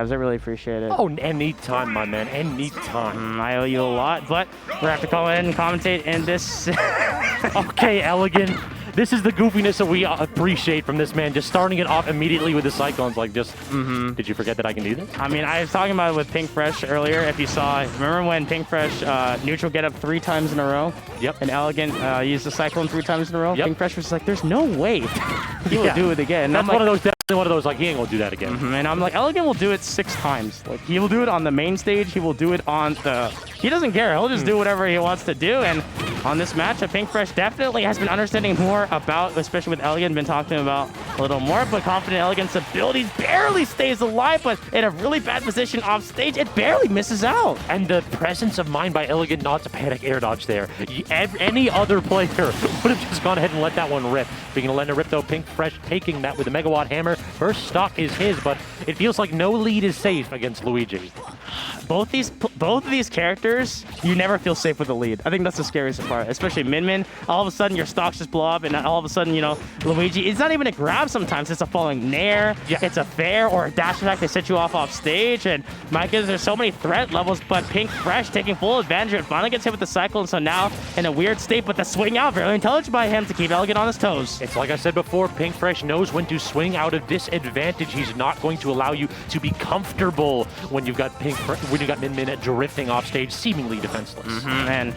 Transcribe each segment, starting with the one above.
I really appreciate it. Oh, anytime, my man. Anytime. I owe you a lot, but we're going to have to call in and commentate in this. Okay, Elegant. This is the goofiness that we appreciate from this man. Just starting it off immediately with the Cyclones. Like, just, did you forget that I can do this? I mean, I was talking about it with Pink Fresh earlier. If you saw, remember when Pink Fresh neutral get up 3 times in a row? Yep. And Elegant used the Cyclone 3 times in a row? Yep. Pink Fresh was like, there's no way he will do it again. And That's I'm one of those, like, he ain't gonna do that again. And I'm like, Elegant will do it 6 times. Like, he will do it on the main stage. He will do it on the... He doesn't care. He'll just do whatever he wants to do. And on this matchup, Pink Fresh definitely has been understanding more about, especially with Elegant, been talking about a little more, but Confident Elegant's abilities barely stays alive, but in a really bad position off stage, it barely misses out. And the presence of mind by Elegant not to panic air dodge there. Any other player would have just gone ahead and let that one rip. Being able to let it rip though, Pink Fresh taking that with a Megawatt Hammer. First stock is his, but it feels like no lead is safe against Luigi. Both of these characters, you never feel safe with the lead. I think that's the scariest part, especially Min Min. All of a sudden, your stocks just blow up, and all of a sudden, you know, Luigi, it's not even a grab sometimes. It's a falling nair, it's a fair, or a dash attack. They set you off stage, and my goodness, there's so many threat levels, but Pink Fresh taking full advantage of it. Finally gets hit with the Cyclone, so now in a weird state, but the swing out, very intelligent by him to keep Elegant on his toes. It's like I said before, Pink Fresh knows when to swing out of disadvantage. He's not going to allow you to be comfortable when you've got Min Min drifting off stage, seemingly defenseless. And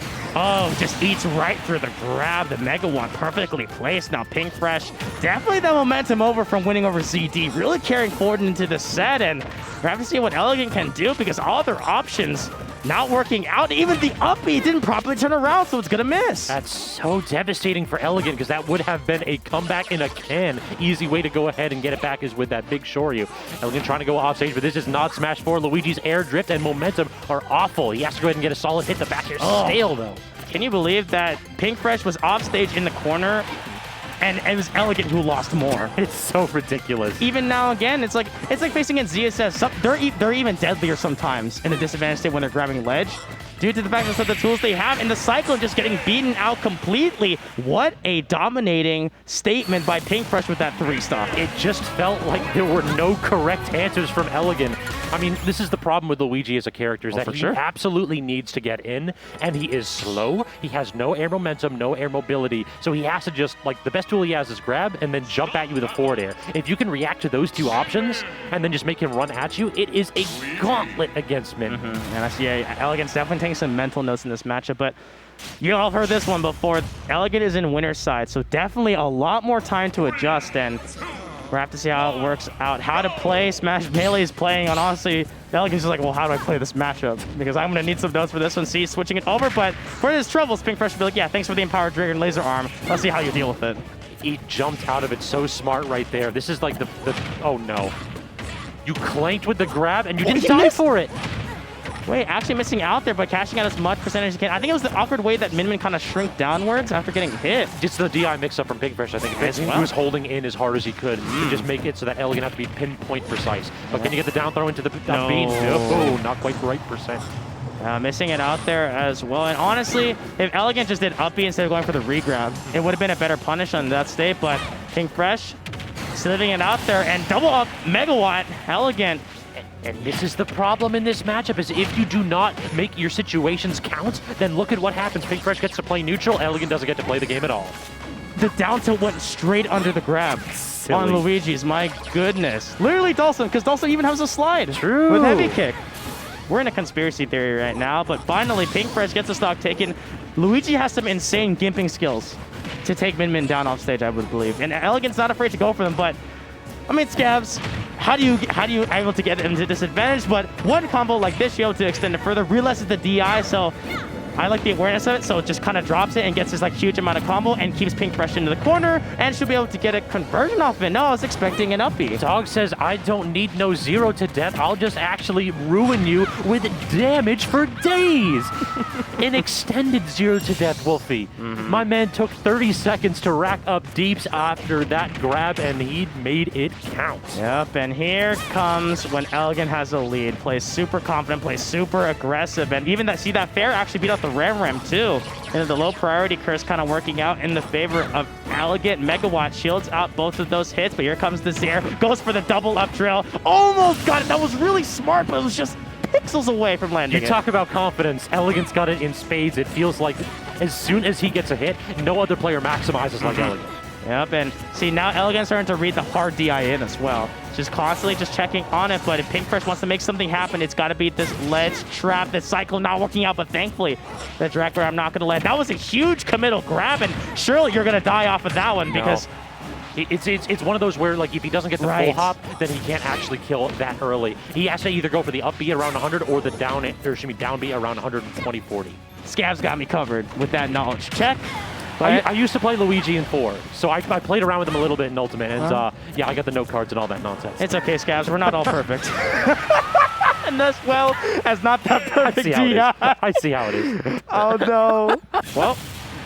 just eats right through the grab. The Megawatt perfectly placed. Now Pink Fresh definitely the momentum over from winning over ZD, really carrying forward into the set, and we have to see what Elegant can do because all their options not working out. Even the up B didn't properly turn around, so it's gonna miss. That's so devastating for Elegant because that would have been a comeback in a can. Easy way to go ahead and get it back is with that big Shoryu. Elegant trying to go off stage, but this is not Smash 4. Luigi's air drift and momentum are awful. He has to go ahead and get a solid hit. The back air stale though. Can you believe that Pink Fresh was off stage in the corner and it was Elegant who lost more? It's so ridiculous. Even now again, it's like facing against ZSS. They're even deadlier sometimes in a disadvantage state when they're grabbing ledge, due to the fact that the tools they have, and the Cyclone just getting beaten out completely. What a dominating statement by Pink Fresh with that 3 stock. It just felt like there were no correct answers from Elegant. I mean, this is the problem with Luigi as a character, is that he absolutely needs to get in, and he is slow. He has no air momentum, no air mobility, so he has to just, like, the best tool he has is grab and then jump at you with a forward air. If you can react to those 2 options and then just make him run at you, it is a gauntlet against Min. And I see Elegant's definitely taking some mental notes in this matchup, but you all heard this one before. Elegant is in winner's side, so definitely a lot more time to adjust, and we'll have to see how it works out. How to play Smash Melee is playing on, honestly, Elegant's just like, well, how do I play this matchup? Because I'm going to need some notes for this one. See, switching it over, but for his troubles, Pink Fresh will be like, yeah, thanks for the Empowered Dragon Laser Arm. Let's see how you deal with it. He jumped out of it so smart right there. This is like the oh no. You clanked with the grab and you didn't die for it. Wait, actually missing out there, but cashing out as much percentage as you can. I think it was the awkward way that Min Min kind of shrink downwards after getting hit. Just the DI mix-up from Pink Fresh, I think. He was holding in as hard as he could to just make it so that Elegant had to be pinpoint precise. But can you get the down throw into the beat? No, not quite the right percent. Missing it out there as well. And honestly, if Elegant just did up B instead of going for the regrab, it would have been a better punish on that state, but Pink Fresh slitting it out there and double up Megawatt. Elegant. And this is the problem in this matchup, is if you do not make your situations count, then look at what happens. Pink Fresh gets to play neutral, Elegant doesn't get to play the game at all. The down tilt went straight under the grab on Luigi's, my goodness. Literally Dawson, because Dawson even has a slide. True. With heavy kick. We're in a conspiracy theory right now, but finally Pink Fresh gets the stock taken. Luigi has some insane gimping skills to take Min Min down off stage, I would believe. And Elegant's not afraid to go for them, but I mean, Scabs, how do you able to get into disadvantage? But one combo like this, you're able to extend it further, realizes the DI, so I like the awareness of it, so it just kind of drops it and gets this like huge amount of combo and keeps Pink Fresh into the corner and should be able to get a conversion off it. No, I was expecting an uppy. Dog says, I don't need no 0 to death. I'll just actually ruin you with damage for days. An extended 0 to death, Wolfie. My man took 30 seconds to rack up deeps after that grab, and he made it count. Yep, and here comes when Elegant has a lead. Plays super confident, plays super aggressive, and even that, see that fair actually beat up the Ram too. And the low priority curse kind of working out in the favor of Elegant. Megawatt shields out both of those hits, but here comes the Zair. Goes for the double up drill. Almost got it. That was really smart, but it was just pixels away from landing. You talk about confidence. Elegant's got it in spades. It feels like as soon as he gets a hit, no other player maximizes like Elegant. Yep, and see, now Elegant's starting to read the hard DI in as well. Just constantly just checking on it, but if Pink Fresh wants to make something happen, it's got to beat this ledge trap. This cycle not working out, but thankfully, the direct grab not going to land. That was a huge committal grab, and surely you're going to die off of that one because... It's one of those where, like, if he doesn't get the full hop, then he can't actually kill that early. He has to either go for the up B around 100 or the down B around 120-40. Scab's got me covered with that knowledge. Check. I used to play Luigi in 4, so I played around with him a little bit in Ultimate, and yeah, I got the note cards and all that nonsense. It's okay, Scabs. We're not all perfect. And as well as not that perfect DI. I see how it is. Oh, no. Well,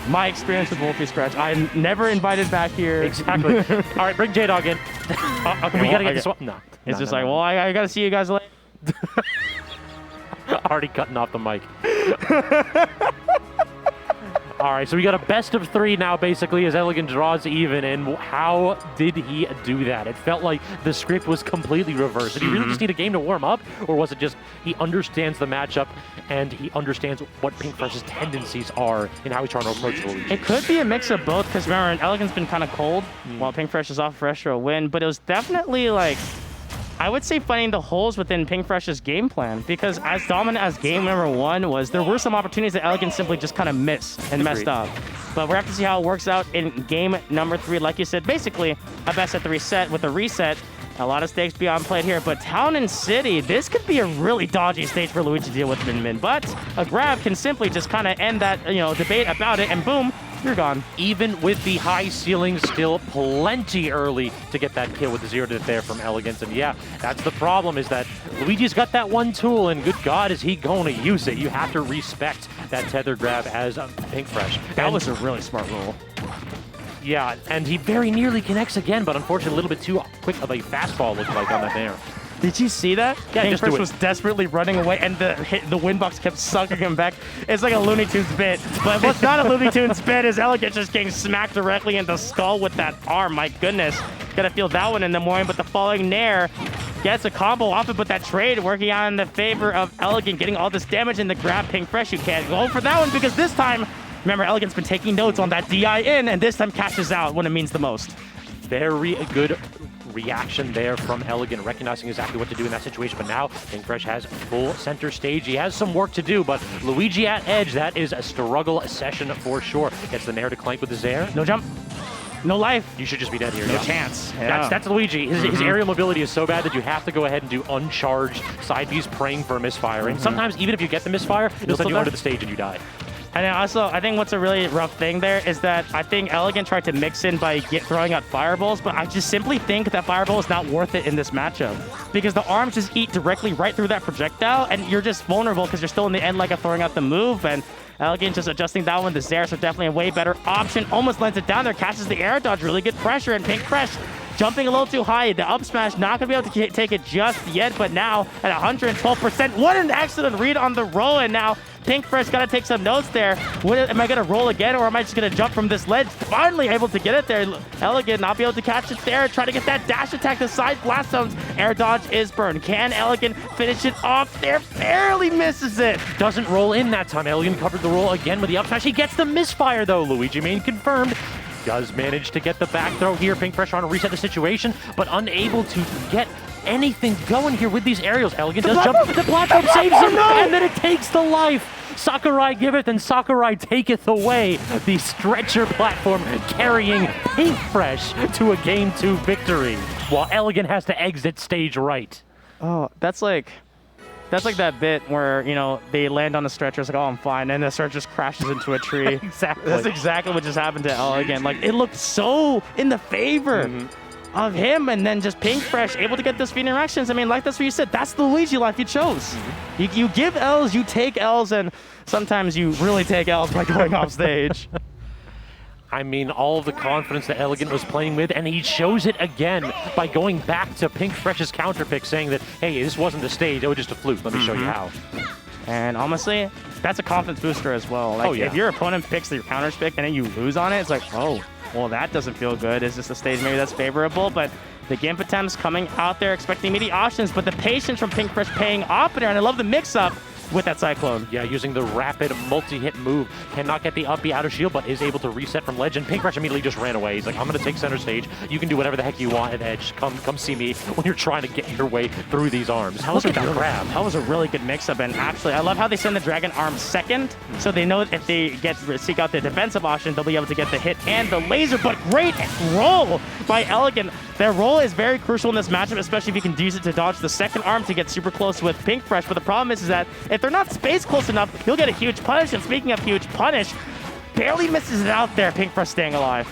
my experience with Wolfie Scratch. I'm never invited back here. Exactly. All right, bring J-Dog in. Okay, we got to get this one. No. It's just like, well, I got to see you guys later. Already cutting off the mic. All right, so we got a best of 3 now, basically, as Elegant draws even. And how did he do that? It felt like the script was completely reversed. Did he really just need a game to warm up? Or was it just he understands the matchup and he understands what Pink Fresh's tendencies are and how he's trying to approach Luigi? It could be a mix of both, because remember, Elegant's been kind of cold while Pink Fresh is off fresh for a win. But it was definitely like... I would say finding the holes within Pink Fresh's game plan, because as dominant as game number 1 was, there were some opportunities that Elegant simply just kind of missed and messed up. But we're have to see how it works out in game number 3. Like you said, basically a best of 3 set with a reset. A lot of stakes beyond played here, but Town and City, this could be a really dodgy stage for Luigi to deal with Min. But a grab can simply just kind of end that, debate about it, and boom, you're gone. Even with the high ceiling, still plenty early to get that kill with the 0 to there from Elegance. And yeah, that's the problem, is that Luigi's got that one tool, and good God, is he going to use it? You have to respect that tether grab as Pink Fresh. That was a really smart roll. Yeah, and he very nearly connects again, but unfortunately a little bit too quick of a fastball looked like on that there. Did you see that? Yeah, Pink Fresh was desperately running away, and the wind box kept sucking him back. It's like a Looney Tunes bit, but what's not a Looney Tunes bit is Elegant just getting smacked directly in the skull with that arm. My goodness. Gotta feel that one in the morning, but the falling Nair gets a combo off it, but that trade working out in the favor of Elegant, getting all this damage in the grab. Pink Fresh, you can't go for that one, because this time, remember, Elegant's been taking notes on that DI in, and this time cashes out when it means the most. Very good reaction there from Elegant, recognizing exactly what to do in that situation. But now Pink Fresh has full center stage. He has some work to do, but Luigi at edge, that is a struggle session for sure. Gets the Nair to clank with the Zair. No jump. No life. You should just be dead here. No chance. Yeah. That's Luigi. His aerial mobility is so bad that you have to go ahead and do uncharged side Bs praying for a misfire. And sometimes, even if you get the misfire, it'll send you onto the stage and you die. And then also, I think what's a really rough thing there is that I think Elegant tried to mix in by throwing out fireballs, but I just simply think that fireball is not worth it in this matchup, because the arms just eat directly right through that projectile, and you're just vulnerable because you're still in the end like of throwing out the move, and Elegant just adjusting that one. The Zair, so definitely a way better option. Almost lands it down there, catches the air dodge, really good pressure, and Pink Fresh jumping a little too high. The up smash not going to be able to take it just yet, but now at 112%. What an excellent read on the roll, and now Pink Fresh got to take some notes there. Am I going to roll again, or am I just going to jump from this ledge? Finally able to get it there. Elegant not be able to catch it there. Try to get that dash attack. The side blast zones. Air dodge is burned. Can Elegant finish it off there? Barely misses it. Doesn't roll in that time. Elegant covered the roll again with the up smash. He gets the misfire, though. Luigi main confirmed. Does manage to get the back throw here. Pink Fresh trying to reset the situation, but unable to get anything going here with these aerials. Elegant does jump. The platform saves him, and then it takes the life. Sakurai giveth and Sakurai taketh away. The stretcher platform carrying Pink Fresh to a Game 2 victory, while Elegant has to exit stage right. Oh, that's like that bit where, they land on the stretcher, it's like, oh, I'm fine, and the stretcher just crashes into a tree. Exactly. That's exactly what just happened to Elegant. Like, it looked so in the favor of him, and then just Pink Fresh able to get those feed interactions. I mean, like that's what you said. That's the Luigi life you chose. You give L's, you take L's, and sometimes you really take L's by going off stage. I mean, all of the confidence that Elegant was playing with, and he shows it again by going back to Pink Fresh's counter pick, saying that, hey, this wasn't the stage, it was just a fluke. Let me show you how. And honestly, that's a confidence booster as well. Like, if your opponent picks your counters pick and then you lose on it, it's like, oh, well, that doesn't feel good. Is this a stage maybe that's favorable? But the Gimp attempts coming out there expecting immediate options, but the patience from Pinkfresh paying off there, and I love the mix-up with that Cyclone. Yeah, using the rapid multi-hit move. Cannot get the up B out of shield, but is able to reset from ledge. And Pinkfresh immediately just ran away. He's like, I'm going to take center stage. You can do whatever the heck you want at edge. Come see me when you're trying to get your way through these arms. Look at that grab. That was a really good mix-up. And actually, I love how they send the Dragon Arm second. So they know if they seek out the defensive option, they'll be able to get the hit and the laser. But great roll by Elegant. Their roll is very crucial in this matchup, especially if you can use it to dodge the second arm to get super close with Pinkfresh. But the problem is that if they're not spaced close enough, you'll get a huge punish. And speaking of huge punish, barely misses it out there, Pinkfresh staying alive.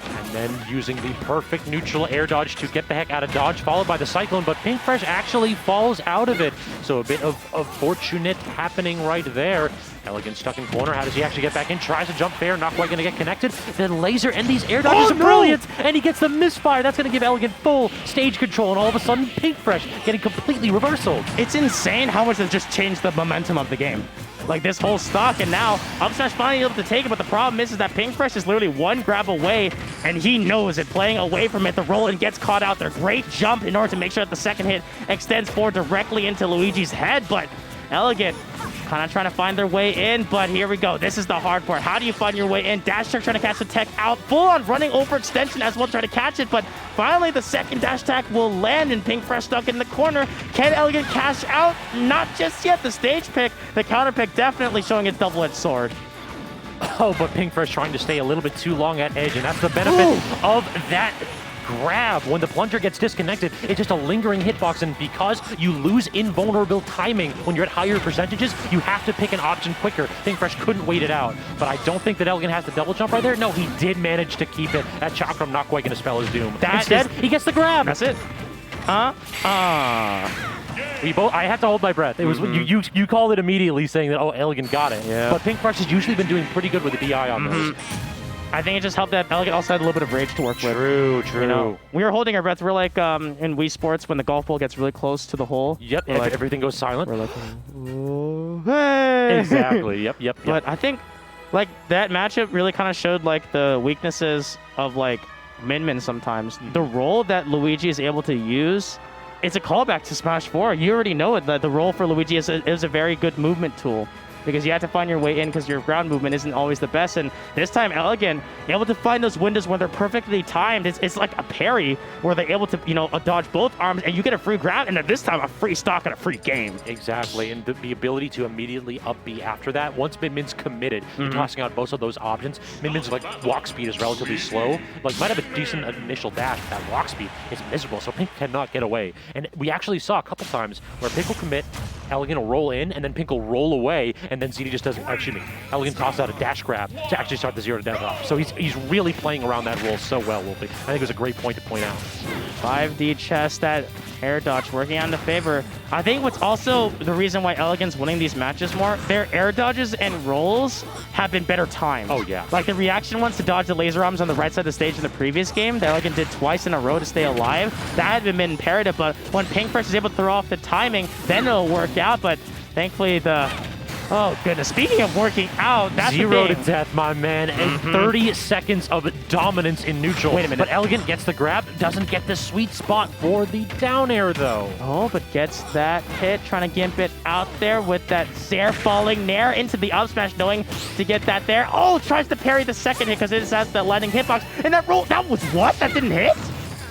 And then using the perfect neutral air dodge to get the heck out of dodge, followed by the Cyclone, but Pinkfresh actually falls out of it. So a bit of fortunate happening right there. Elegant stuck in corner. How does he actually get back in? Tries to jump fair, not quite going to get connected. Then laser and these air dodges are brilliant, and he gets the misfire. That's going to give Elegant full stage control, and all of a sudden, Pinkfresh getting completely reversaled. It's insane how much has just changed the momentum of the game. Like this whole stock, and now Upsmash finally able to take it, but the problem is that Pinkfresh is literally one grab away, and he knows it. Playing away from it, the roll and gets caught out there. Great jump in order to make sure that the second hit extends forward directly into Luigi's head, but Elegant kind of trying to find their way in, but here we go. This is the hard part. How do you find your way in? Dash attack trying to catch the tech out. Full on running over extension as well, trying to catch it, but finally the second dash attack will land, and Pinkfresh stuck in the corner. Can Elegant cash out? Not just yet. The stage pick, the counter pick definitely showing its double-edged sword. Oh, but Pinkfresh trying to stay a little bit too long at edge, and that's the benefit of that grab. When the plunger gets disconnected, it's just a lingering hitbox, and because you lose invulnerable timing when you're at higher percentages, you have to pick an option quicker. Pinkfresh couldn't wait it out, but I don't think that Elegant has the double jump right there. No, he did manage to keep it. That Chakram not quite going to spell his doom. Instead, he gets the grab. That's it. I had to hold my breath. It was you called it immediately, saying that, oh, Elegant got it. Yeah. But Pinkfresh has usually been doing pretty good with the DI on those. I think it just helped that Elegant also had a little bit of rage to work with. True. You know, we were holding our breath. We're like in Wii Sports when the golf ball gets really close to the hole. Yep, like, everything goes silent. We're like, oh, hey! Exactly, yep. But I think like that matchup really kind of showed like the weaknesses of like Min sometimes. The role that Luigi is able to use, it's a callback to Smash 4. You already know it, that the role for Luigi is a very good movement tool, because you have to find your way in because your ground movement isn't always the best. And this time, Elegant able to find those windows when they're perfectly timed. It's like a parry where they're able to, dodge both arms, and you get a free grab, and then this time a free stock and a free game. Exactly, and the ability to immediately up B after that. Once Min committed, you're tossing out both of those options. Min's like walk speed is relatively slow. Like might have a decent initial dash, but that walk speed is miserable, so Pink cannot get away. And we actually saw a couple times where Pink will commit, Elegant will roll in, and then Pink will roll away, and then ZD just doesn't, Elegant tosses out a dash grab to actually start the 0 to death off. So he's really playing around that roll so well, Wolfie. I think it was a great point to point out. 5D chest, that air dodge working on the favor. I think what's also the reason why Elegant's winning these matches more, their air dodges and rolls have been better timed. Oh, yeah. Like the reaction ones to dodge the laser arms on the right side of the stage in the previous game, that Elegant did twice in a row to stay alive. That had been imperative, but when Pinkfresh is able to throw off the timing, then it'll work out. But thankfully oh, goodness. Speaking of working out, that's 0 to death, my man. And 30 seconds of dominance in neutral. Wait a minute. But Elegant gets the grab, doesn't get the sweet spot for the down air, though. Oh, but gets that hit, trying to gimp it out there with that Zair falling Nair into the up smash, knowing to get that there. Oh, tries to parry the second hit because it has the landing hitbox. And that roll, that was what? That didn't hit?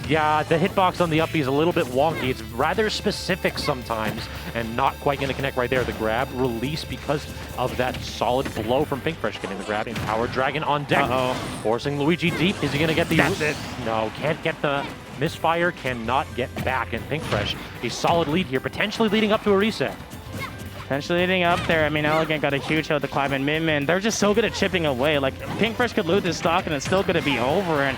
Yeah, the hitbox on the up B is a little bit wonky. It's rather specific sometimes and not quite going to connect right there. The grab release because of that solid blow from Pinkfresh getting the grab. In Power Dragon on deck. Forcing Luigi deep. Is he going to get the... That's it. No, can't get the misfire. Cannot get back. And Pinkfresh, a solid lead here, potentially leading up to a reset. Potentially leading up there. I mean, Elegant got a huge hill to climb, and Min, they're just so good at chipping away. Like, Pinkfresh could lose this stock and it's still going to be over. And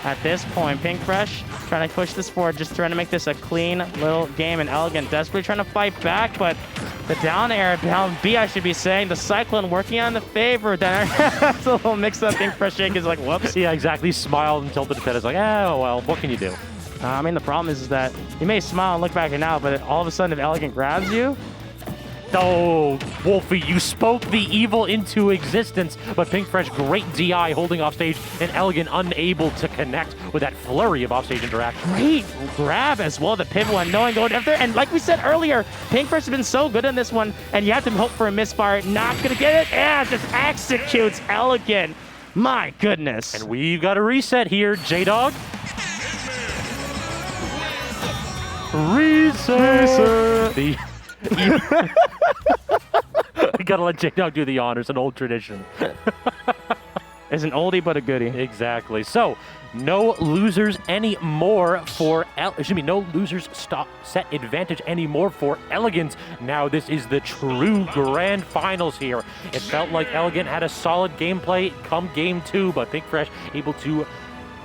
at this point, Pinkfresh trying to push this forward, just trying to make this a clean little game, and Elegant desperately trying to fight back, but the down air, down B, I should be saying, the Cyclone working on the favor. That's a little mix-up. Pinkfresh shake is like, whoops. Yeah, exactly. He smiled and tilted his head. It's like, oh, well, what can you do? I mean, the problem is that you may smile and look back at now, but all of a sudden, if Elegant grabs you, Oh, Wolfie, you spoke the evil into existence, but Pink Fresh, great DI holding off stage, and Elegant unable to connect with that flurry of offstage interaction. Great grab as well, the pivot one, knowing going after. And like we said earlier, Pink Fresh has been so good in this one, and you have to hope for a misfire. Not gonna get it, and just executes Elegant. My goodness. And we've got a reset here, J-Dog. Reset. We gotta let J-Dog do the honors, an old tradition. It's an oldie but a goodie. Exactly. So, no losers anymore for no losers set advantage anymore for Elegant. Now this is the true grand finals here. It felt like Elegant had a solid gameplay come game 2, but Pink Fresh able to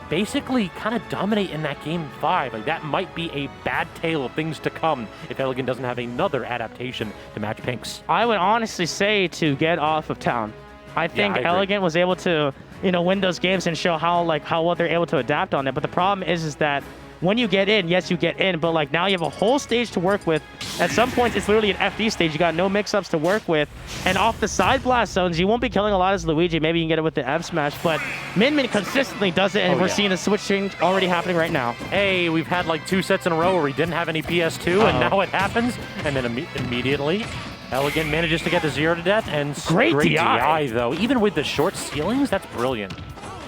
basically kind of dominate in that game 5. Like, that might be a bad tale of things to come if Elegant doesn't have another adaptation to match Pink's. I would honestly say to get off of town. I think Elegant was able to, win those games and show how well they're able to adapt on it. But the problem is that when you get in, yes, you get in, but like now you have a whole stage to work with. At some points, it's literally an FD stage. You got no mix-ups to work with. And off the side blast zones, you won't be killing a lot as Luigi. Maybe you can get it with the F smash, but Min consistently does it, and we're seeing the switch change already happening right now. Hey, we've had like 2 sets in a row where we didn't have any PS2, and now it happens. And then immediately, Elegant manages to get the 0 to death, and great DI though. Even with the short ceilings, that's brilliant.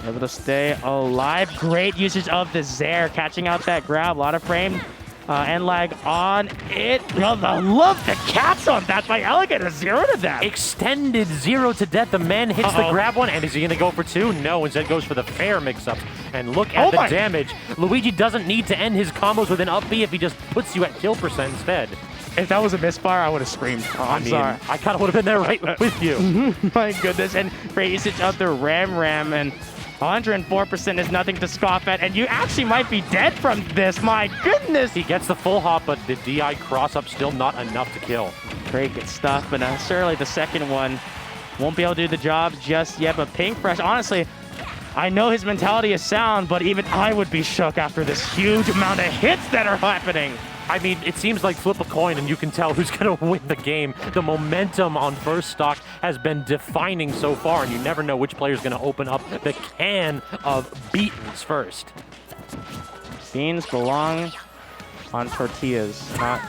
Able to stay alive. Great usage of the Zair, catching out that grab. A lot of frame and lag on it. I love the caps on that by Elegant. A 0 to death. Extended 0 to death. The man hits the grab one, and is he going to go for 2? No, instead goes for the fair mix-ups. And look at the damage. Luigi doesn't need to end his combos with an up B if he just puts you at kill percent instead. If that was a misfire, I would have screamed. I'm sorry. I kind of would have been there right with you. My goodness. And great usage of the Ram, and 104% is nothing to scoff at, and you actually might be dead from this. My goodness! He gets the full hop, but the DI cross-up still not enough to kill. Great good stuff, but surely the second one won't be able to do the job just yet. But Pink Fresh, honestly, I know his mentality is sound, but even I would be shook after this huge amount of hits that are happening. I mean, it seems like flip a coin and you can tell who's going to win the game. The momentum on first stock has been defining so far, and you never know which player is going to open up the can of beatings first. Beans belong on tortillas, not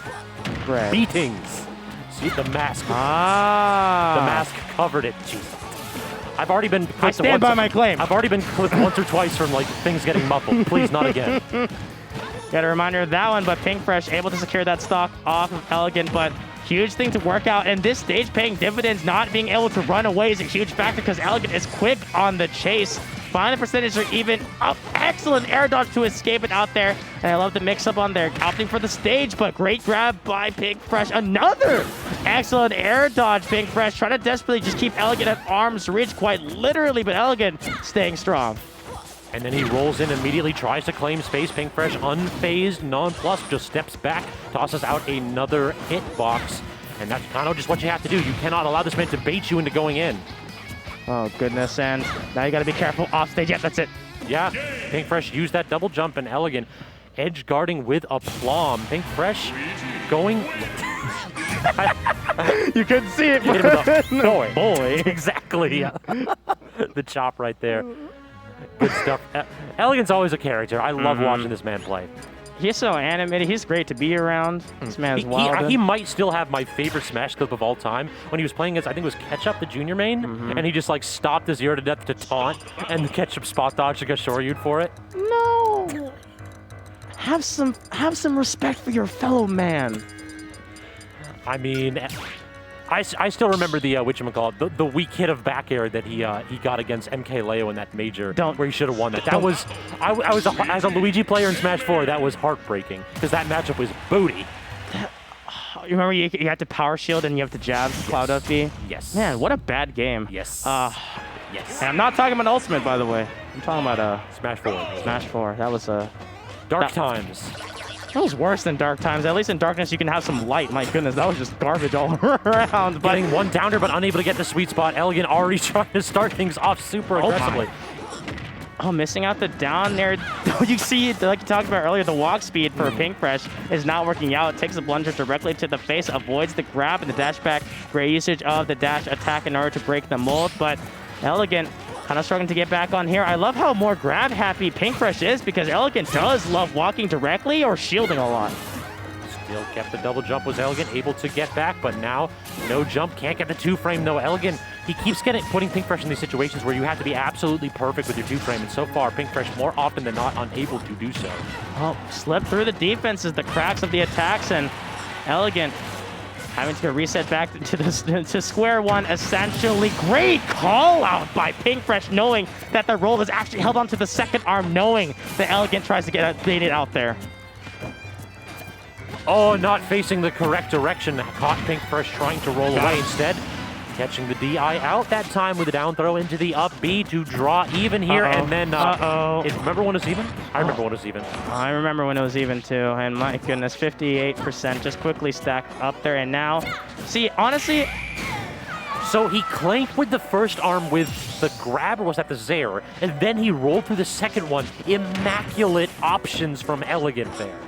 bread. Beatings. See, the mask. The mask covered it. Jesus. I've already been clipped. I stand by my claim. I've already been clipped once or twice from like things getting muffled. Please, not again. Got a reminder of that one, but Pink Fresh able to secure that stock off of Elegant, but huge thing to work out. And this stage paying dividends, not being able to run away is a huge factor because Elegant is quick on the chase. Final percentage are even up. Excellent air dodge to escape it out there. And I love the mix-up on there, opting for the stage, but great grab by Pink Fresh. Another excellent air dodge, Pink Fresh, trying to desperately just keep Elegant at arm's reach, quite literally, but Elegant staying strong. And then he rolls in, immediately tries to claim space. Pink Fresh, unfazed, nonplussed, just steps back, tosses out another hitbox. And that's kind of just what you have to do. You cannot allow this man to bait you into going in. Oh, goodness. And now you got to be careful off stage. Yeah, that's it. Yeah, Pink Fresh used that double jump, and Elegant edge guarding with aplomb. Pink Fresh going... You couldn't see it. Boy. Exactly. The chop right there. Good stuff. Elegant's always a character. I love watching this man play. He's so animated. He's great to be around. This man's wild. He might still have my favorite Smash clip of all time when he was playing against, I think it was Ketchup, the junior main, and he just like stopped the 0 to death to taunt, and the Ketchup spot dodge to get Shoryu'd for it. No. Have some respect for your fellow man. I mean, I still remember the whatchamacallit, the weak hit of back air that he got against MK Leo in that major, where he should have won that. That was, as a Luigi player in Smash 4, that was heartbreaking because that matchup was booty. You remember you had to power shield and you have to jab Cloud up B? Yes. Man, what a bad game. Yes. Yes. And I'm not talking about Ultimate, by the way. I'm talking about Smash 4. Smash 4. That was Dark Times. That was worse than Dark Times. At least in Darkness, you can have some light. My goodness, that was just garbage all around. But getting one downer, but unable to get the sweet spot. Elegant already trying to start things off super aggressively. Oh, missing out the down there. You see, like you talked about earlier, the walk speed for Pink Fresh is not working out. It takes a blunder directly to the face, avoids the grab and the dash back. Great usage of the dash attack in order to break the mold, but Elegant kind of struggling to get back on here. I love how more grab happy Pink Fresh is because Elegant does love walking directly or shielding a lot. Still kept the double jump, was Elegant able to get back, but now no jump, can't get the 2-frame though. Elegant, he keeps putting Pink Fresh in these situations where you have to be absolutely perfect with your 2-frame, and so far Pink Fresh more often than not unable to do so. Oh, slip through the defenses, the cracks of the attacks, and Elegant having to reset back to square one, essentially. Great call out by Pink Fresh, knowing that the roll is actually held onto the second arm, knowing that Elegant tries to get it out there. Oh, not facing the correct direction. Caught Pink Fresh trying to roll away instead. Catching the DI out that time with a down throw into the up B to draw even here. And then, remember when it was even? I remember when it was even. I remember when it was even too. And my goodness, 58% just quickly stacked up there. And now, see, honestly, so he clanked with the first arm with the grab, or was that the Zair? And then he rolled through the second one. Immaculate options from Elegant there.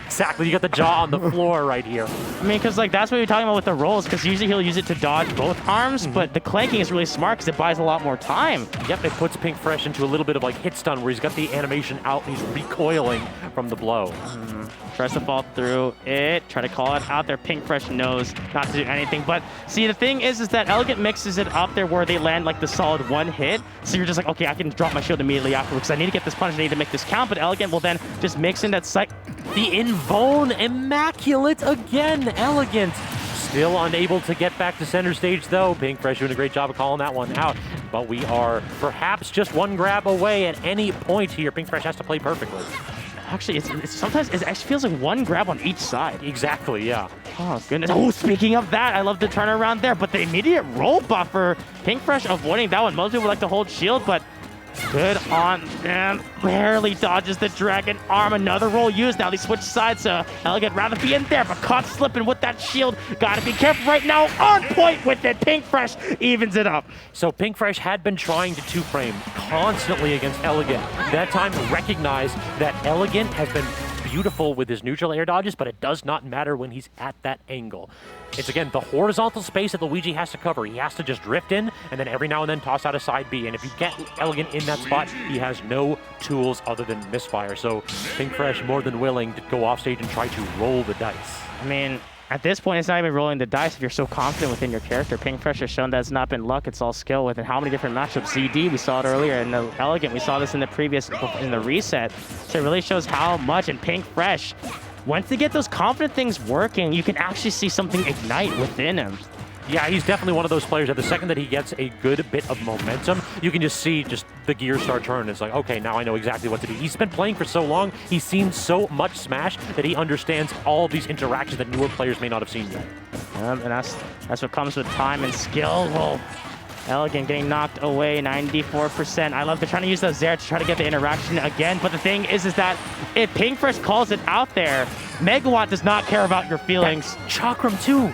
Exactly, you got the jaw on the floor right here. I mean, because like that's what you're talking about with the rolls, because usually he'll use it to dodge both arms, but the clanking is really smart because it buys a lot more time. Yep, it puts Pink Fresh into a little bit of like hit stun where he's got the animation out and he's recoiling from the blow. Tries to fall through it, try to call it out there. Pink Fresh knows not to do anything, but see, the thing is that Elegant mixes it up there where they land like the solid one hit, so you're just like, okay, I can drop my shield immediately afterwards because I need to get this punish, I need to make this count, but Elegant will then just mix in that the invuln, immaculate again. Elegant still unable to get back to center stage though. Pink Fresh doing a great job of calling that one out, but we are perhaps just one grab away at any point here. Pink Fresh has to play perfectly. Actually, sometimes it actually feels like one grab on each side. Exactly, yeah. Oh, goodness. Oh, speaking of that, I love the turnaround there, but the immediate roll buffer, Pink Fresh avoiding that one. Most people like to hold shield, but good on them. Barely dodges the dragon arm. Another roll used. Now they switch sides, so Elegant rather be in there, but caught slipping with that shield. Gotta be careful right now. On point with it. Pink Fresh evens it up. So Pink Fresh had been trying to 2-frame constantly against Elegant. That time recognized that Elegant has been beautiful with his neutral air dodges, but it does not matter when he's at that angle. It's, again, the horizontal space that Luigi has to cover. He has to just drift in, and then every now and then toss out a side B. And if you get Elegant in that spot, he has no tools other than misfire. So Pink Fresh more than willing to go off stage and try to roll the dice. I mean, at this point, it's not even rolling the dice if you're so confident within your character. Pink Fresh has shown that it's not been luck, it's all skill within how many different matchups. ZD, we saw it earlier, and the Elegant, we saw this in the reset. So it really shows how much, and Pink Fresh, once they get those confident things working, you can actually see something ignite within him. Yeah, he's definitely one of those players that the second that he gets a good bit of momentum, you can just see the gears start turning. It's like, okay, now I know exactly what to do. He's been playing for so long, he's seen so much Smash that he understands all of these interactions that newer players may not have seen yet. And that's what comes with time and skill. Well, Elegant getting knocked away, 94%. I love they're trying to use the Zair to try to get the interaction again, but the thing is that if Pink Fresh calls it out there, Megawatt does not care about your feelings. Chakram too.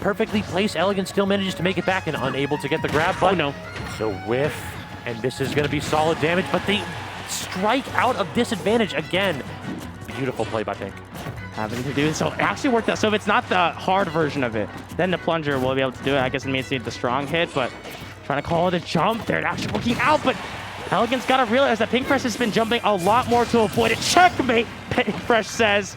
Perfectly placed. Elegant still manages to make it back and unable to get the grab. But no. The whiff, and this is going to be solid damage, but they strike out of disadvantage again. Beautiful play by Pink. Having to do it. So it actually worked out. So if it's not the hard version of it, then the plunger will be able to do it. I guess it means the strong hit, but trying to call it a jump there. It actually working out, but Elegant's got to realize that Pink Fresh has been jumping a lot more to avoid it. Checkmate, Pink Fresh says.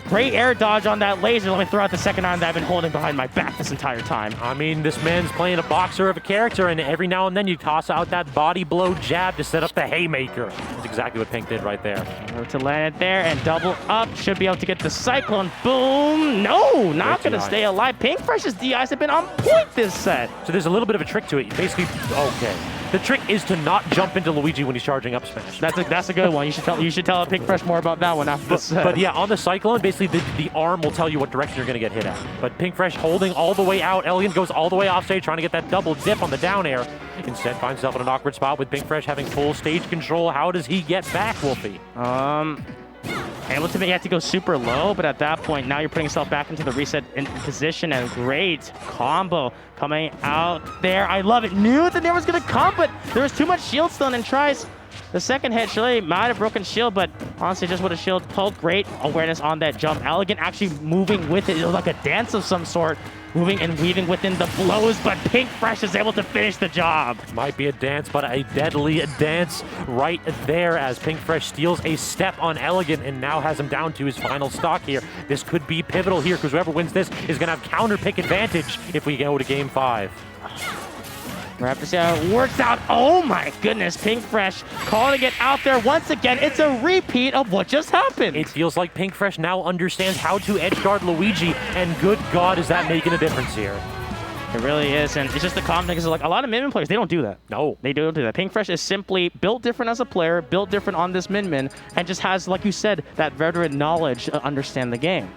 Great air dodge on that laser. Let me throw out the second arm that I've been holding behind my back this entire time. I mean, this man's playing a boxer of a character, and every now and then you toss out that body blow jab to set up the haymaker. That's exactly what Pink did right there. To land it there and double up. Should be able to get the Cyclone. Boom. No, not going to stay alive. Pink Fresh's DIs have been on point this set. So there's a little bit of a trick to it. Basically, okay. The trick is to not jump into Luigi when he's charging up smash. That's a good one. You should tell Pink Fresh more about that one after this. But yeah, on the Cyclone, basically the arm will tell you what direction you're going to get hit at. But Pink Fresh holding all the way out. Elegant goes all the way off stage, trying to get that double dip on the down air. Instead, finds himself in an awkward spot with Pink Fresh having full stage control. How does he get back, Wolfie? able to, you have to go super low, but at that point, now you're putting yourself back into the reset in position, and great combo coming out there. I love it. Knew that there was going to come, but there was too much shield stun and tries. The second hit surely might have broken shield, but honestly, just with a shield pulled, great awareness on that jump. Elegant actually moving with it. It was like a dance of some sort, moving and weaving within the blows, but Pink Fresh is able to finish the job. Might be a dance, but a deadly dance right there as Pink Fresh steals a step on Elegant and now has him down to his final stock here. This could be pivotal here because whoever wins this is going to have counter pick advantage if we go to Game 5. We'll have to see how it works out. Oh my goodness, Pink Fresh calling it out there once again. It's a repeat of what just happened. It feels like Pink Fresh now understands how to edge guard Luigi, and good God, is that making a difference here. It really is, and it's just the confidence. Like a lot of Min Min players, they don't do that. No. They don't do that. Pink Fresh is simply built different as a player, built different on this Min Min, and just has, like you said, that veteran knowledge to understand the game.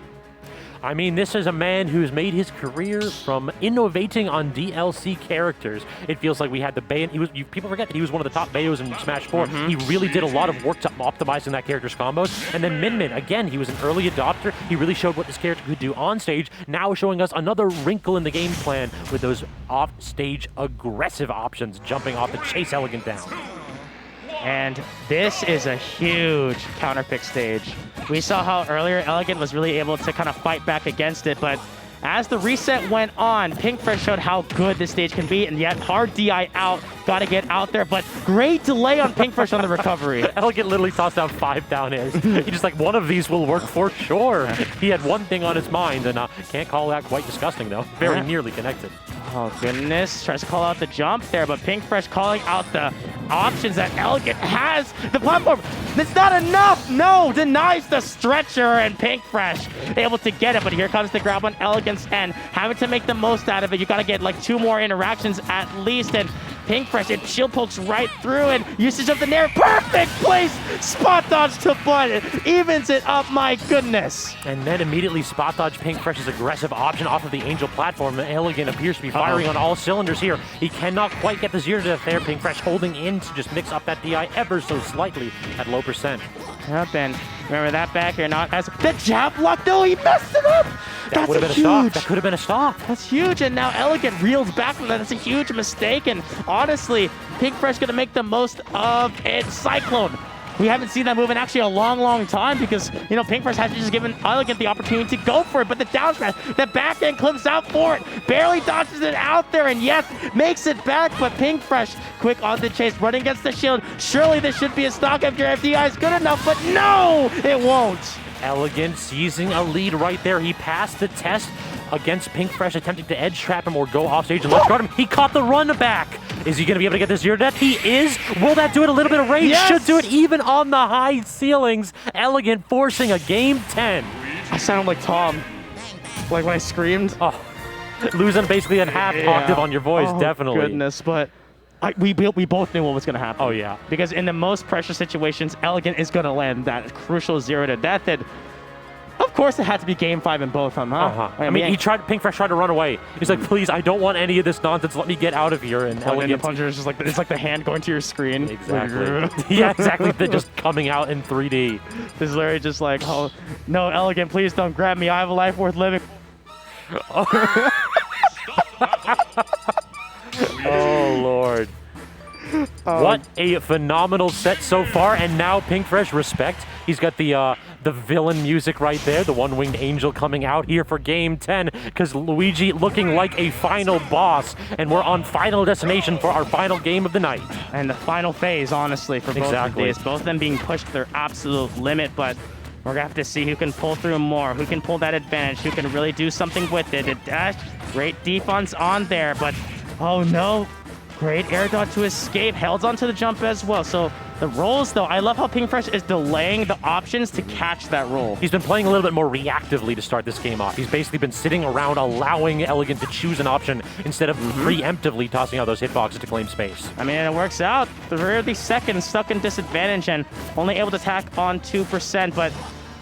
I mean, this is a man who's made his career from innovating on DLC characters. It feels like we had the Bay. People forget that he was one of the top Bayos in Smash 4. He really did a lot of work to optimizing that character's combos. And then Min Min, again, he was an early adopter. He really showed what this character could do on stage. Now showing us another wrinkle in the game plan with those off-stage aggressive options, jumping off to chase Elegant down. And this is a huge counter pick stage. We saw how earlier Elegant was really able to kind of fight back against it, but as the reset went on, Pink Fresh showed how good this stage can be, and yet hard DI out, gotta get out there, but great delay on Pink Fresh on the recovery. Elegant literally tossed down 5 down airs. He just like, one of these will work for sure. He had one thing on his mind, and can't call that quite disgusting though. Very nearly connected. Oh goodness, tries to call out the jump there, but Pink Fresh calling out the options that Elegant has. The platform, it's not enough! No, denies the stretcher, and Pink Fresh able to get it, but here comes the grab on Elegant's end. Having to make the most out of it, you gotta get like 2 more interactions at least, and Pink Fresh, it shield pokes right through, and usage of the Nair, perfect place! Spot dodge to butt, it evens it up, my goodness! And then immediately spot dodge Pink Fresh's aggressive option off of the Angel platform. Elegant appears to be firing on all cylinders here. He cannot quite get the 0 to death there. Pink Fresh holding in to just mix up that DI ever so slightly at low percent. Yep, and remember that back or not as the jab block, no, he messed it up! That would have been a stop. That could have been a stop. That's huge, and now Elegant reels back from that. That's a huge mistake, and honestly, Pink Fresh gonna make the most of it. Cyclone. We haven't seen that move in actually a long, long time because, you know, Pink Fresh hasn't just given Elegant the opportunity to go for it, but the down smash, the back end clips out for it, barely dodges it out there, and yes, makes it back, but Pink Fresh quick on the chase, running against the shield. Surely this should be a stock if your FDI is good enough, but no, it won't. Elegant seizing a lead right there. He passed the test against Pink Fresh, attempting to edge trap him or go off stage and let's guard him. He caught the run back. Is he going to be able to get this 0 to death? He is. Will that do it? A little bit of rage should do it even on the high ceilings. Elegant forcing a Game 10. I sound like Tom, like when I screamed. Oh, losing basically a half octave on your voice, definitely. Goodness, but we both knew what was going to happen. Oh, yeah. Because in the most pressure situations, Elegant is going to land that crucial 0 to death. And of course, it had to be Game 5 in both of them, huh? I mean, Pink Fresh tried to run away. He's like, please, I don't want any of this nonsense. Let me get out of here. And the puncher is just like, it's like the hand going to your screen. Exactly. Yeah, exactly. They're just coming out in 3D. This is literally just like, oh, no, Elegant, please don't grab me. I have a life worth living. Oh, Lord. What a phenomenal set so far, and now Pink Fresh, respect. He's got the villain music right there, the one-winged angel coming out here for Game 10, because Luigi looking like a final boss, and we're on Final Destination for our final game of the night. And the final phase, honestly, for both of these. Both of them being pushed to their absolute limit, but we're going to have to see who can pull through more, who can pull that advantage, who can really do something with it. A dash, great defense on there, but oh no. Great air dodge to escape, held onto the jump as well. So the rolls, though, I love how Pink Fresh is delaying the options to catch that roll. He's been playing a little bit more reactively to start this game off. He's basically been sitting around allowing Elegant to choose an option instead of preemptively tossing out those hitboxes to claim space. I mean, it works out. The rarely second stuck in disadvantage and only able to attack on 2%, but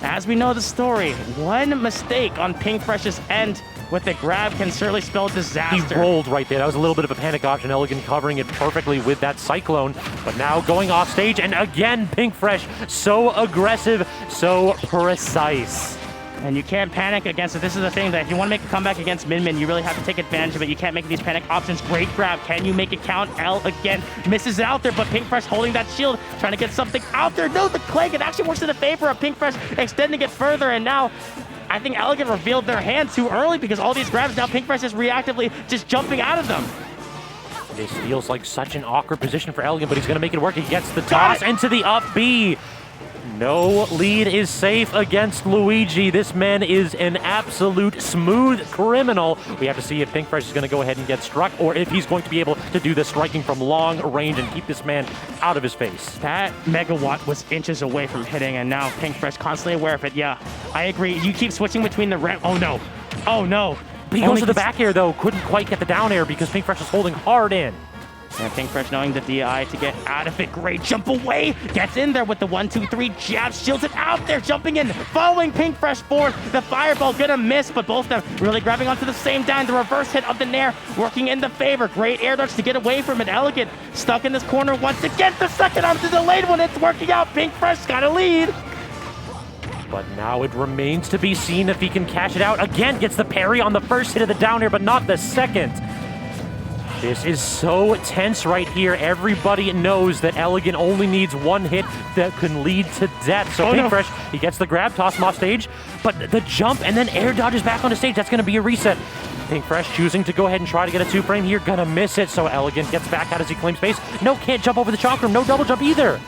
as we know the story, one mistake on Pink Fresh's end with the grab can certainly spell disaster. He rolled right there. That was a little bit of a panic option. Elegant covering it perfectly with that Cyclone. But now going off stage, and again, Pink Fresh, so aggressive, so precise. And you can't panic against it. This is the thing, that if you want to make a comeback against Min Min, you really have to take advantage of it. You can't make these panic options. Great grab. Can you make it count? L again misses out there, but Pink Fresh holding that shield, trying to get something out there. No, the Clank, it actually works in the favor of Pink Fresh, extending it further, and now I think Elegant revealed their hand too early because all these grabs, now Pink Fresh is reactively just jumping out of them. This feels like such an awkward position for Elegant, but he's going to make it work. He gets the toss into the up B. No lead is safe against Luigi. This man is an absolute smooth criminal. We have to see if Pink Fresh is going to go ahead and get struck, or if he's going to be able to do the striking from long range and keep this man out of his face. That Megawatt was inches away from hitting, and now Pink Fresh constantly aware of it. Yeah, I agree. You keep switching between the red. Oh no. Oh no. He goes to the back air though. Couldn't quite get the down air because Pink Fresh was holding hard in. And Pink Fresh knowing the DI to get out of it. Great jump away. Gets in there with the 1-2-3 jab. Shields it out there. Jumping in. Following Pink Fresh forward. The fireball gonna miss, but both of them really grabbing onto the same down. The reverse hit of the Nair working in the favor. Great air dodge to get away from it. Elegant stuck in this corner once again. The second onto the delayed one. It's working out. Pink Fresh got a lead. But now it remains to be seen if he can cash it out. Again, gets the parry on the first hit of the down air, but not the second. This is so tense right here. Everybody knows that Elegant only needs one hit that can lead to death. So Pink Fresh, he gets the grab, toss him off stage, but the jump and then air dodges back onto stage. That's going to be a reset. Pink Fresh choosing to go ahead and try to get a 2-frame here. Gonna miss it, so Elegant gets back out as he claims space. No, can't jump over the chakram. No double jump either.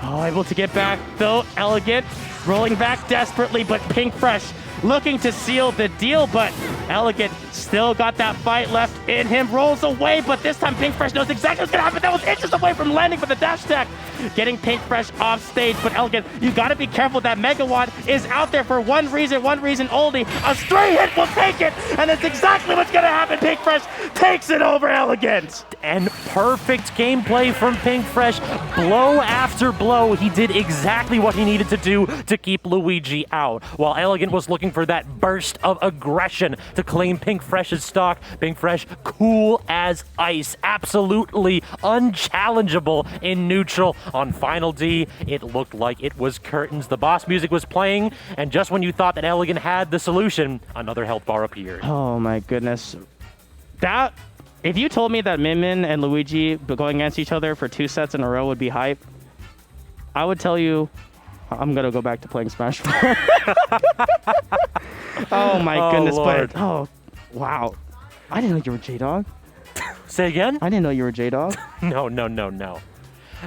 Oh, able to get back, though. Elegant rolling back desperately, but Pink Fresh looking to seal the deal, but Elegant still got that fight left in him. Rolls away, but this time Pink Fresh knows exactly what's going to happen. That was inches away from landing for the dash attack. Getting Pink Fresh off stage, but Elegant, you got to be careful. That Megawatt is out there for one reason only. A stray hit will take it, and that's exactly what's going to happen. Pink Fresh takes it over Elegant. And perfect gameplay from Pink Fresh. Blow after blow, he did exactly what he needed to do to keep Luigi out. While Elegant was looking for that burst of aggression to claim Pink Fresh's stock, Pink Fresh cool as ice, absolutely unchallengeable in neutral. On Final D, it looked like it was curtains. The boss music was playing, and just when you thought that Elegant had the solution, another health bar appeared. Oh my goodness. If you told me that Min Min and Luigi going against each other for 2 sets in a row would be hype, I would tell you I'm gonna go back to playing Smash 4. Oh my goodness, Lord. But wow. I didn't know you were J-Dog. Say again? I didn't know you were J-Dog. No.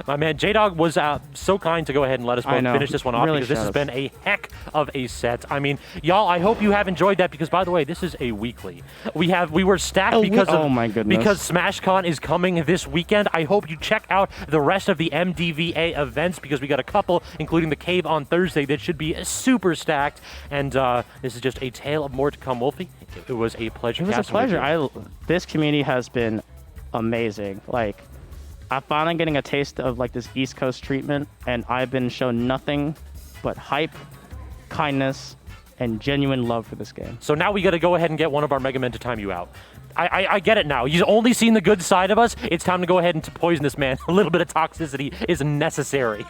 My man, J-Dog was so kind to go ahead and let us both finish this one off, really, because this has been a heck of a set. I mean, y'all, I hope you have enjoyed that, because, by the way, this is a weekly. We were stacked because SmashCon is coming this weekend. I hope you check out the rest of the MDVA events, because we got a couple, including the Cave on Thursday, that should be super stacked. And this is just a tale of more to come, Wolfie. It was a pleasure. It was a pleasure. This community has been amazing. Like, I'm finally getting a taste of like this East Coast treatment, and I've been shown nothing but hype, kindness, and genuine love for this game. So now we got to go ahead and get one of our Mega Men to time you out. I get it now. You've only seen the good side of us. It's time to go ahead and poison this man. A little bit of toxicity is necessary.